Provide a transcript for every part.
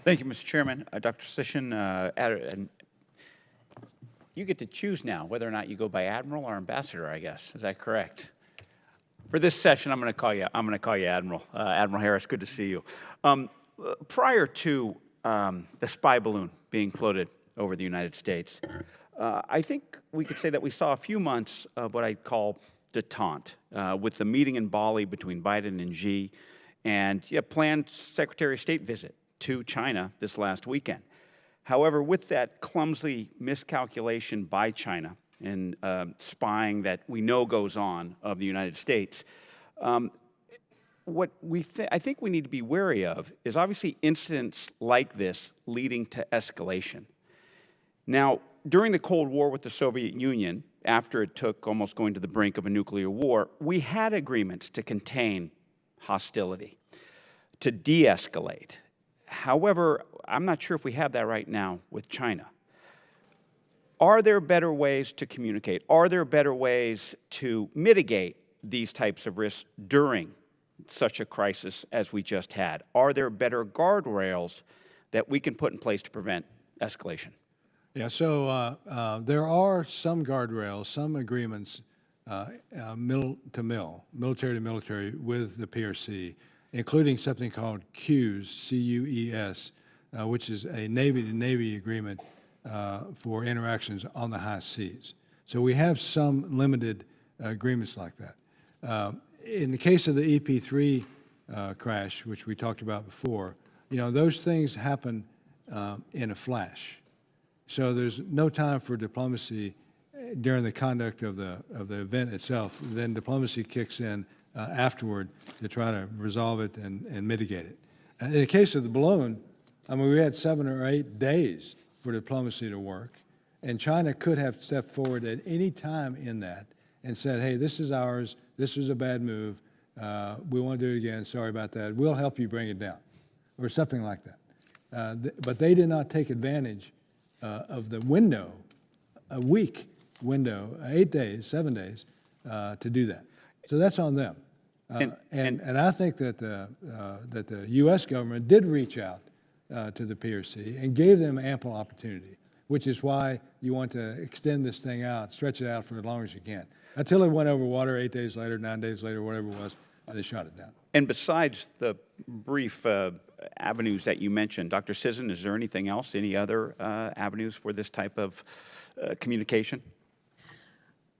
Thank you, Mr. Chairman. Dr. Sisson, you get to choose now whether or not you go by Admiral or Ambassador, I guess. Is that correct? For this session, I'm going to call you Admiral. Admiral Harris, good to see you. Prior to the spy balloon being floated over the United States, I think we could say that we saw a few months of what I'd call detente with the meeting in Bali between Biden and Xi, and planned Secretary of State visit to China this last weekend. However, with that clumsy miscalculation by China in spying that we know goes on of the United States, what I think we need to be wary of is obviously incidents like this leading to escalation. Now, during the Cold War with the Soviet Union, after it took almost going to the brink of a nuclear war, we had agreements to contain hostility, to de-escalate. However, I'm not sure if we have that right now with China. Are there better ways to communicate? Are there better ways to mitigate these types of risks during such a crisis as we just had? Are there better guardrails that we can put in place to prevent escalation? Yeah, so there are some guardrails, some agreements, military to military, with the PRC, including something called CUES, C-U-E-S, which is a Navy-to-Navy agreement for interactions on the high seas. So we have some limited agreements like that. In the case of the EP3 crash, which we talked about before, those things happen in a flash. So there's no time for diplomacy during the conduct of the event itself. Then diplomacy kicks in afterward to try to resolve it and mitigate it. In the case of the balloon, I mean, we had 7 or 8 days for diplomacy to work, and China could have stepped forward at any time in that and said, hey, this is ours, this was a bad move, we want to do it again, sorry about that, we'll help you bring it down, or something like that. But they did not take advantage of the window, a week window, 8 days, 7 days, to do that. So that's on them. And I think that the U.S. government did reach out to the PRC and gave them ample opportunity, which is why you want to extend this thing out, stretch it out for as long as you can. Until it went over water 8 days later, 9 days later, whatever it was, they shot it down. And besides the brief avenues that you mentioned, Dr. Sisson, is there anything else, any other avenues for this type of communication?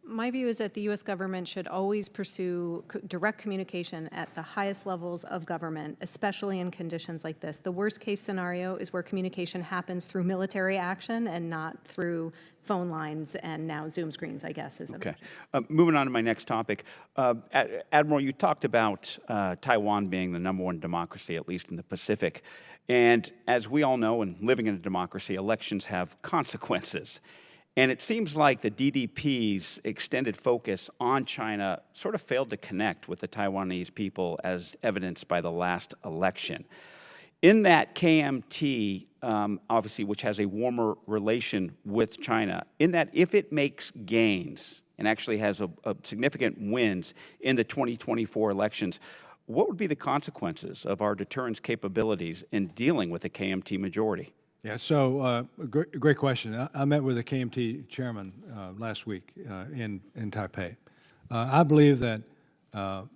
My view is that the U.S. government should always pursue direct communication at the highest levels of government, especially in conditions like this. The worst case scenario is where communication happens through military action and not through phone lines and now Zoom screens, I guess. Okay. Moving on to my next topic. Admiral, you talked about Taiwan being the #1 democracy, at least in the Pacific. And as we all know, and living in a democracy, elections have consequences. And it seems like the DDP's extended focus on China sort of failed to connect with the Taiwanese people, as evidenced by the last election. In that KMT, obviously, which has a warmer relation with China, in that if it makes gains and actually has a significant wins in the 2024 elections, what would be the consequences of our deterrence capabilities in dealing with the KMT majority? Yeah, so great question. I met with the KMT chairman last week in Taipei. I believe that it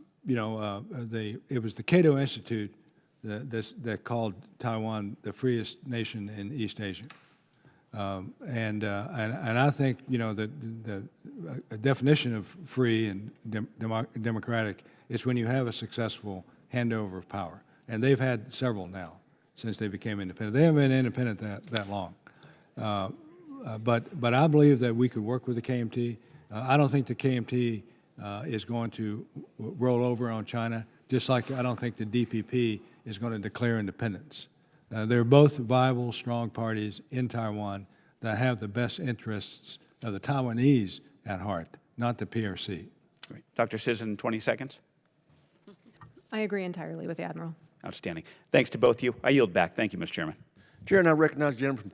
was the Cato Institute that called Taiwan the freest nation in East Asia, and I think the definition of free and democratic is when you have a successful handover of power, and they've had several now since they became independent. They haven't been independent that long. But I believe that we could work with the KMT. I don't think the KMT is going to roll over on China, just like I don't think the DPP is going to declare independence. They're both viable, strong parties in Taiwan that have the best interests of the Taiwanese at heart, not the PRC. Great. Dr. Sisson, 20 seconds. I agree entirely with the Admiral. Outstanding. Thanks to both of you. I yield back. Thank you, Mr. Chairman. Chair, now recognize the gentleman from